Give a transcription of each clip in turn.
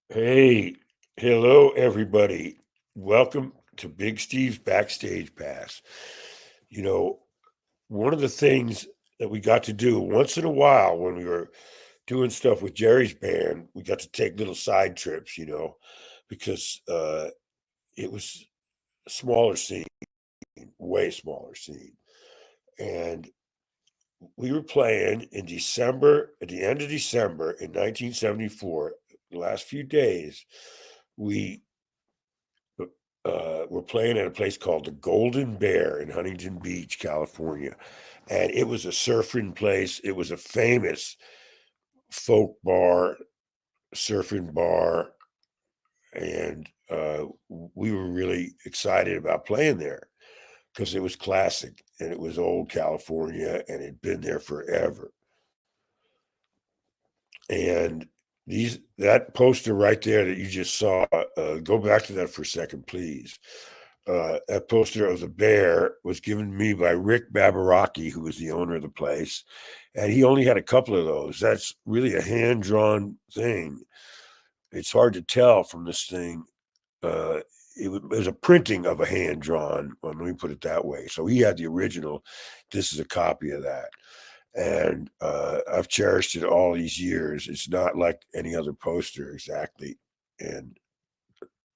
Hey, hello, everybody. Welcome to Big Steve's Backstage Pass. You know, one of the things that we got to do once in a while when we were doing stuff with Jerry's band, we got to take little side trips, because it was a smaller scene, way smaller scene. And we were playing in December, at the end of December in 1974, the last few days, we we're playing at a place called the Golden Bear in Huntington Beach, California. And it was a surfing place. It was a famous folk bar, surfing bar. And we were really excited about playing there because it was classic and it was old California and it had been there forever. And that poster right there that you just saw, go back to that for a second, please. That poster of the bear was given me by Rick Babaraki, who was the owner of the place, and he only had a couple of those. That's really a hand drawn thing. It's hard to tell from this thing. Uh, it was a printing of a hand drawn. Let me put it that way. So he had the original. This is a copy of that, and I've cherished it all these years. It's not like any other poster exactly, and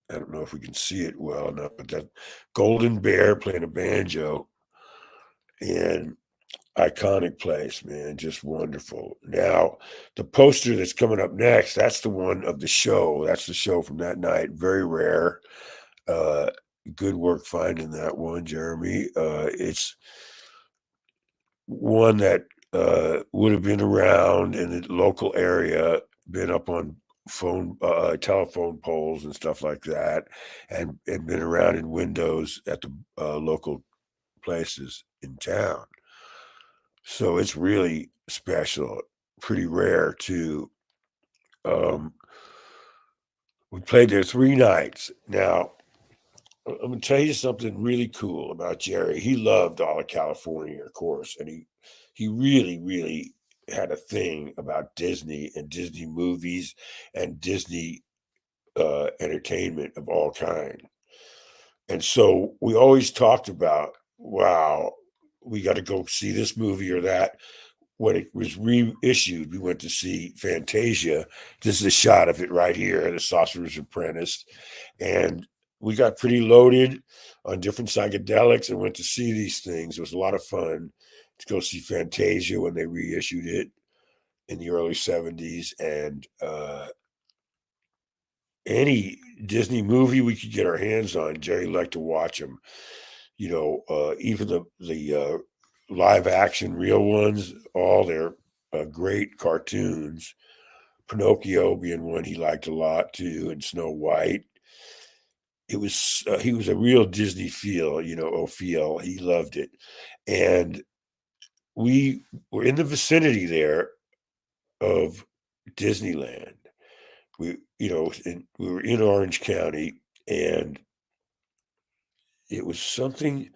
I don't know if we can see it well enough, but that golden bear playing a banjo and iconic place, man, just wonderful. Now, the poster that's coming up next, that's the one of the show. That's the show from that night. Very rare. Uh, Good work finding that one, Jeremy. It's one that would have been around in the local area, been up on telephone poles and stuff like that, and been around in windows at the local places in town. So it's really special, pretty rare too. Um, we played there 3 nights. Now, I'm gonna tell you something really cool about Jerry. He loved all of California, of course, and he really, really had a thing about Disney and Disney movies and Disney entertainment of all kind. And so we always talked about, wow, we got to go see this movie or that. When it was reissued, we went to see Fantasia. This is a shot of it right here, The Sorcerer's Apprentice. And we got pretty loaded on different psychedelics and went to see these things. It was a lot of fun to go see Fantasia when they reissued it in the early 70s. And any Disney movie we could get our hands on, Jerry liked to watch them. Even the live action real ones, all their great cartoons. Pinocchio being one he liked a lot too, and Snow White. He was a real Disney feel. He loved it, and we were in the vicinity there of Disneyland. We were in Orange County, and it was something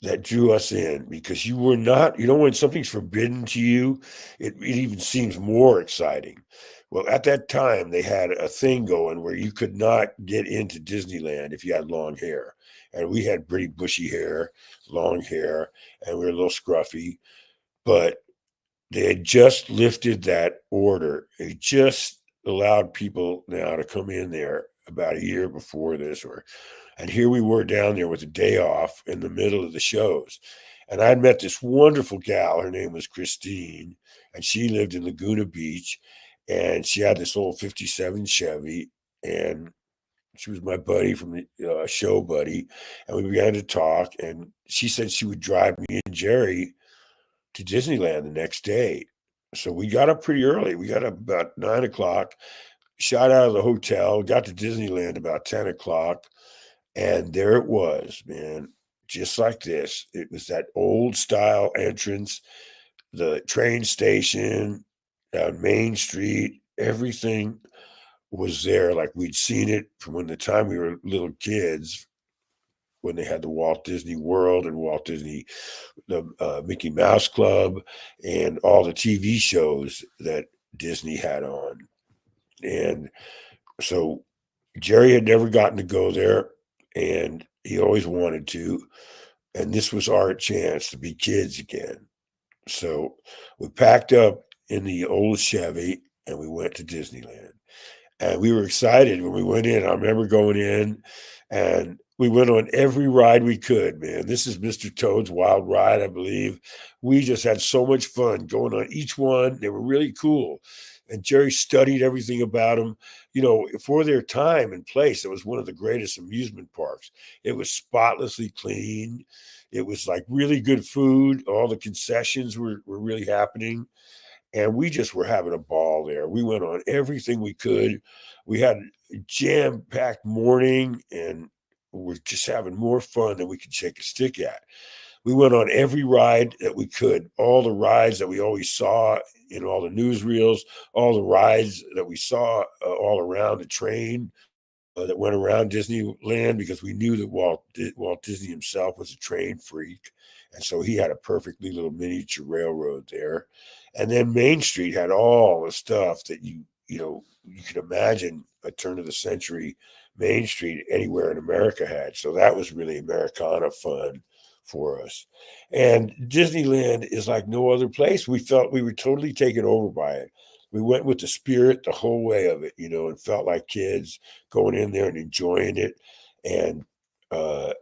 that drew us in because you were not, when something's forbidden to you, it even seems more exciting. Well, at that time, they had a thing going where you could not get into Disneyland if you had long hair. And we had pretty bushy hair, long hair, and we were a little scruffy. But they had just lifted that order. They just allowed people now to come in there about a year before this, and here we were down there with a day off in the middle of the shows. And I'd met this wonderful gal. Her name was Christine, and she lived in Laguna Beach. And she had this old 57 Chevy. And she was my buddy from the show buddy. And we began to talk. And she said she would drive me and Jerry to Disneyland the next day. So we got up pretty early. We got up about 9 o'clock, shot out of the hotel, got to Disneyland about 10 o'clock. And there it was, man, just like this. It was that old style entrance, the train station, down Main Street, everything was there like we'd seen it from when the time we were little kids, when they had the Walt Disney World and the Mickey Mouse Club, and all the TV shows that Disney had on. And So Jerry had never gotten to go there, and he always wanted to. And this was our chance to be kids again. So we packed up in the old Chevy and we went to Disneyland. And we were excited when we went in. I remember going in and we went on every ride we could, man. This is Mr. Toad's Wild Ride, I believe. We just had so much fun going on each one. They were really cool. And Jerry studied everything about them. You know, for their time and place, it was one of the greatest amusement parks. It was spotlessly clean. It was like really good food. All the concessions were really happening, and we just were having a ball there. We went on everything we could. We had a jam-packed morning, and we're just having more fun than we could shake a stick at. We went on every ride that we could, all the rides that we always saw in all the newsreels, all the rides that we saw all around the train that went around Disneyland, because we knew that Walt Disney himself was a train freak, and so he had a perfectly little miniature railroad there. And then Main Street had all the stuff that you could imagine a turn of the century Main Street anywhere in America had. So that was really Americana fun for us. And Disneyland is like no other place. We felt we were totally taken over by it. We went with the spirit the whole way of it, and felt like kids going in there and enjoying it. And uh,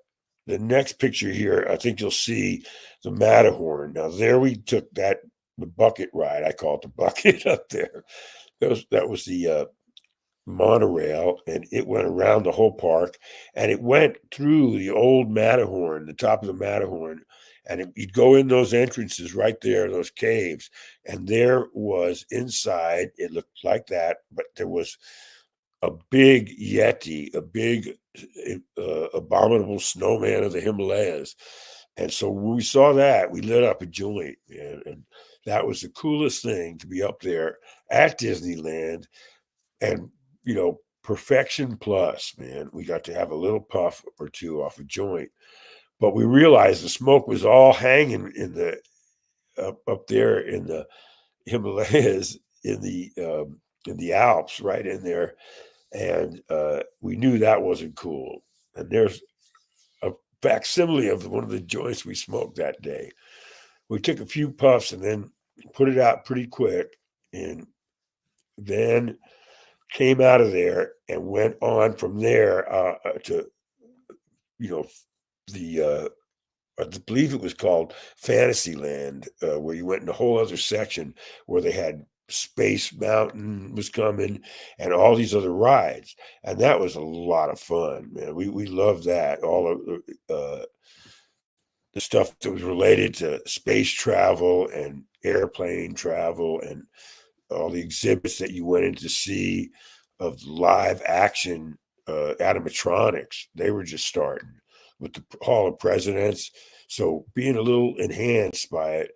the next picture here, I think you'll see the Matterhorn. Now, there we took the bucket ride. I call it the bucket up there. That was the monorail, and it went around the whole park, and it went through the old Matterhorn, the top of the Matterhorn, and you'd go in those entrances right there, those caves, and there was inside. It looked like that, but there was a big yeti, a big abominable snowman of the Himalayas. And so when we saw that, we lit up a joint, man, and that was the coolest thing, to be up there at Disneyland. And perfection plus, man. We got to have a little puff or two off a joint, but we realized the smoke was all hanging in the up there in the Himalayas, in the Alps, right in there, and we knew that wasn't cool. And there's a facsimile of one of the joints we smoked that day. We took a few puffs and then put it out pretty quick, and then came out of there and went on from there to you know the I believe it was called Fantasyland, where you went in a whole other section where they had Space Mountain was coming and all these other rides, and that was a lot of fun, man. We loved that. All of the stuff that was related to space travel and airplane travel, and all the exhibits that you went in to see of live action animatronics. They were just starting with the Hall of Presidents. So being a little enhanced by it,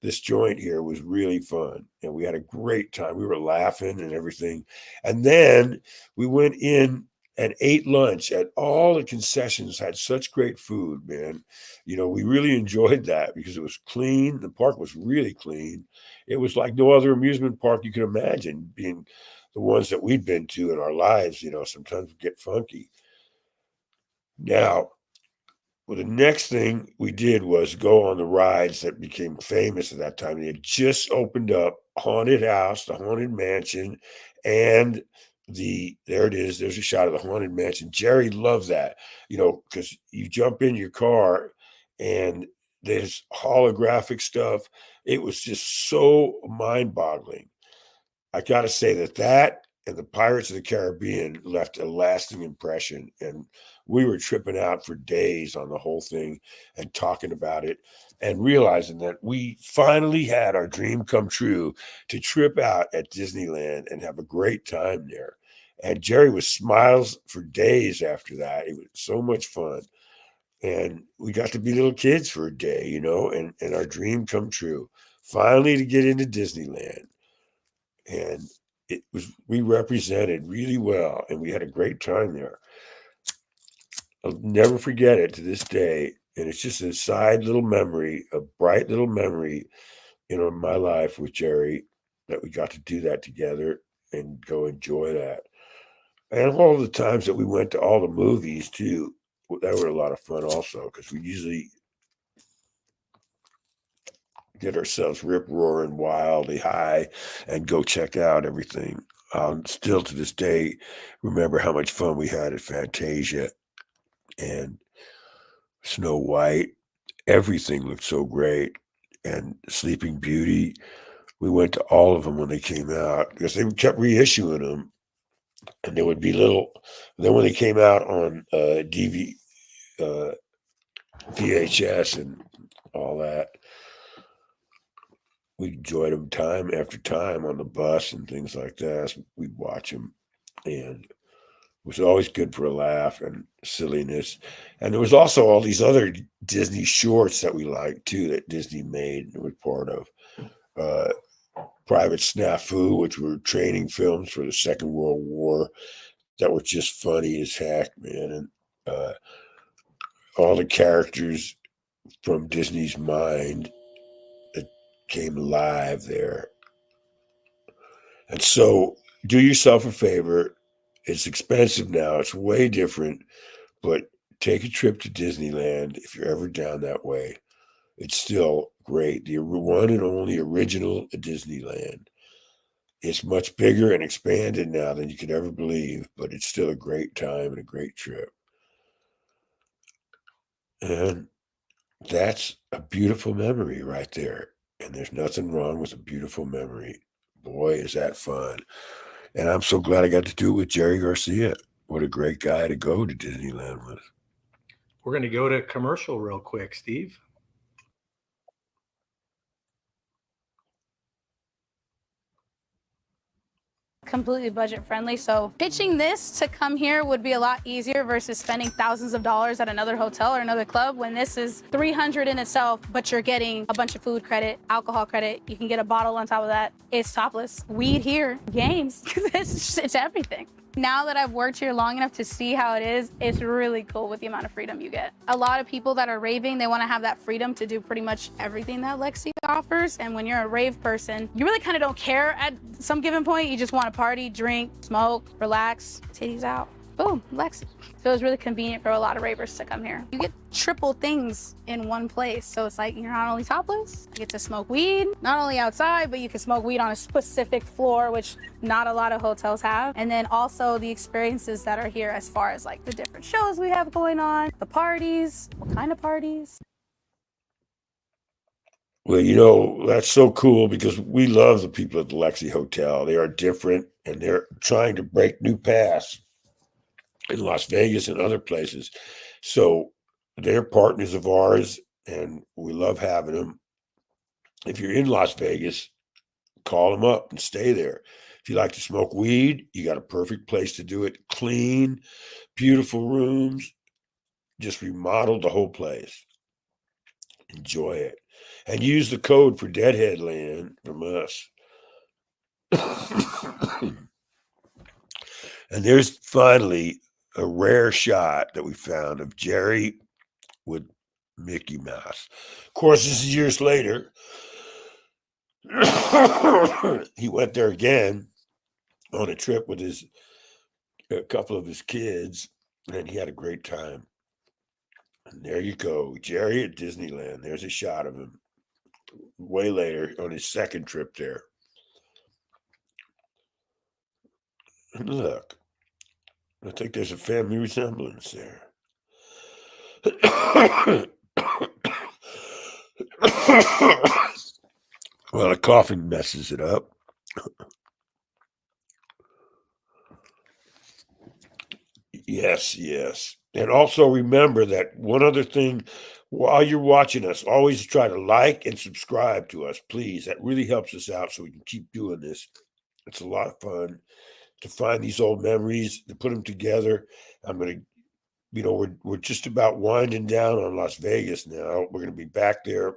this joint here was really fun. And we had a great time. We were laughing and everything. And then we went in and ate lunch at all the concessions, had such great food, man. We really enjoyed that because it was clean. The park was really clean. It was like no other amusement park you could imagine, being the ones that we'd been to in our lives. Sometimes we get funky. Now, well, the next thing we did was go on the rides that became famous at that time. They had just opened up Haunted House, the Haunted Mansion, and there it is. There's a shot of the Haunted Mansion. Jerry loves that, because you jump in your car and there's holographic stuff. It was just so mind-boggling. I gotta say that and the Pirates of the Caribbean left a lasting impression, and we were tripping out for days on the whole thing and talking about it and realizing that we finally had our dream come true to trip out at Disneyland and have a great time there. And Jerry was smiles for days after that. It was so much fun. And we got to be little kids for a day, and our dream come true. Finally to get into Disneyland. And we represented really well, and we had a great time there. I'll never forget it to this day, and it's just a side little memory, a bright little memory, in my life with Jerry, that we got to do that together and go enjoy that. And all the times that we went to all the movies too, that were a lot of fun also because we usually get ourselves rip roaring wildly high and go check out everything. Still to this day, remember how much fun we had at Fantasia and Snow White. Everything looked so great. And Sleeping Beauty, we went to all of them when they came out because they kept reissuing them. And there would be little, then when they came out on uh, VHS and all that, we enjoyed them time after time on the bus and things like that. So we'd watch them, and it was always good for a laugh and silliness. And there was also all these other Disney shorts that we liked too that Disney made and was part of. Uh, Private Snafu, which were training films for the Second World War that were just funny as heck, man. And all the characters from Disney's mind that came alive there. And so do yourself a favor. It's expensive now. It's way different, but take a trip to Disneyland if you're ever down that way. It's still great. The one and only original Disneyland. It's much bigger and expanded now than you could ever believe, but it's still a great time and a great trip. And that's a beautiful memory right there. And there's nothing wrong with a beautiful memory. Boy, is that fun. And I'm so glad I got to do it with Jerry Garcia. What a great guy to go to Disneyland with. We're going to go to commercial real quick, Steve. Completely budget friendly. So pitching this to come here would be a lot easier versus spending thousands of dollars at another hotel or another club when this is $300 in itself, but you're getting a bunch of food credit, alcohol credit. You can get a bottle on top of that. It's topless. Weed here, games. it's everything. Now that I've worked here long enough to see how it is, it's really cool with the amount of freedom you get. A lot of people that are raving, they want to have that freedom to do pretty much everything that Lexi offers. And when you're a rave person, you really kind of don't care at some given point. You just want to party, drink, smoke, relax, titties out. Boom, Lexi. So it was really convenient for a lot of ravers to come here. You get triple things in one place. So it's like you're not only topless, you get to smoke weed, not only outside, but you can smoke weed on a specific floor, which not a lot of hotels have. And then also the experiences that are here as far as like the different shows we have going on, the parties, what kind of parties. Well, that's so cool because we love the people at the Lexi Hotel. They are different and they're trying to break new paths in Las Vegas and other places. So they're partners of ours and we love having them. If you're in Las Vegas, call them up and stay there. If you like to smoke weed, you got a perfect place to do it. Clean, beautiful rooms, just remodeled the whole place. Enjoy it. And use the code for Deadhead Land from us. And there's finally a rare shot that we found of Jerry with Mickey Mouse. Of course, this is years later. He went there again on a trip with a couple of his kids, and he had a great time. And there you go, Jerry at Disneyland. There's a shot of him way later on his second trip there. And look, I think there's a family resemblance there. Well, the coughing messes it up. Yes, yes. And also remember that one other thing while you're watching us, always try to like and subscribe to us, please. That really helps us out so we can keep doing this. It's a lot of fun to find these old memories, to put them together. I'm going to, we're just about winding down on Las Vegas now. We're going to be back there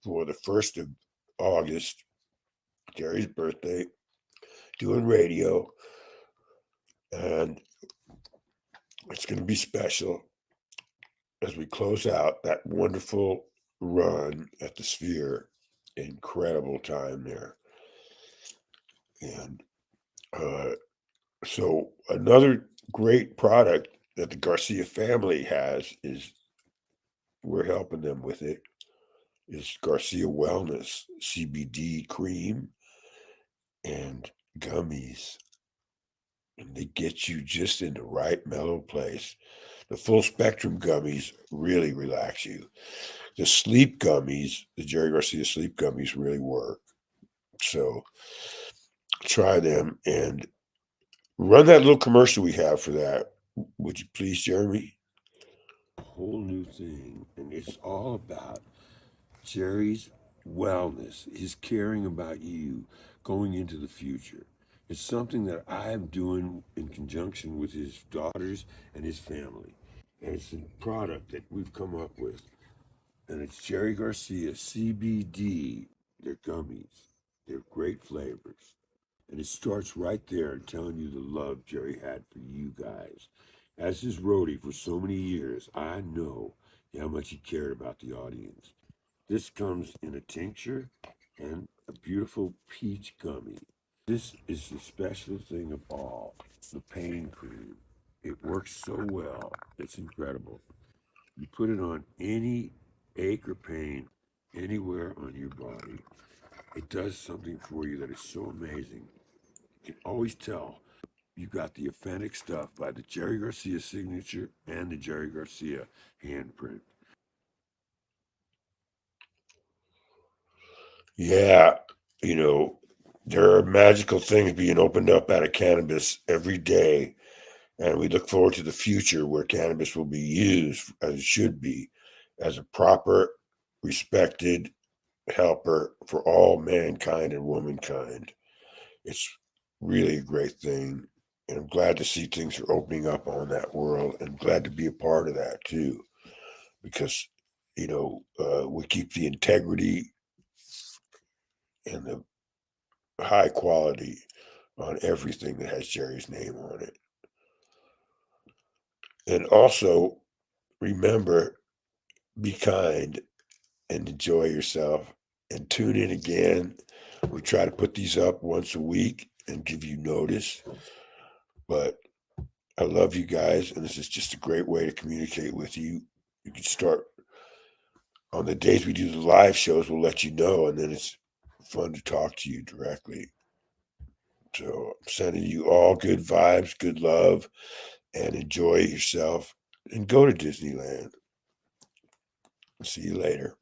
for the 1st of August, Jerry's birthday, doing radio. And it's going to be special as we close out that wonderful run at the Sphere. Incredible time there. And so another great product that the Garcia family has is we're helping them with it is Garcia Wellness CBD cream and gummies. And they get you just in the right mellow place. The full spectrum gummies really relax you. The sleep gummies, the Jerry Garcia sleep gummies really work. So try them and run that little commercial we have for that. Would you please, Jeremy? A whole new thing. And it's all about Jerry's wellness, his caring about you going into the future. It's something that I'm doing in conjunction with his daughters and his family. And it's a product that we've come up with. And it's Jerry Garcia CBD. They're gummies. They're great flavors. And it starts right there telling you the love Jerry had for you guys. As his roadie for so many years, I know how much he cared about the audience. This comes in a tincture and a beautiful peach gummy. This is the special thing of all, the pain cream. It works so well. It's incredible. You put it on any ache or pain anywhere on your body. It does something for you that is so amazing. You can always tell you got the authentic stuff by the Jerry Garcia signature and the Jerry Garcia handprint. Yeah, there are magical things being opened up out of cannabis every day. And we look forward to the future where cannabis will be used as it should be, as a proper, respected helper for all mankind and womankind. It's really a great thing. And I'm glad to see things are opening up on that world and glad to be a part of that too, because, we keep the integrity and the high quality on everything that has Jerry's name on it. And also remember, be kind and enjoy yourself and tune in again. We try to put these up once a week and give you notice. But I love you guys, and this is just a great way to communicate with you. You can start on the days we do the live shows, we'll let you know, and then it's fun to talk to you directly. So I'm sending you all good vibes, good love, and enjoy yourself and go to Disneyland. See you later.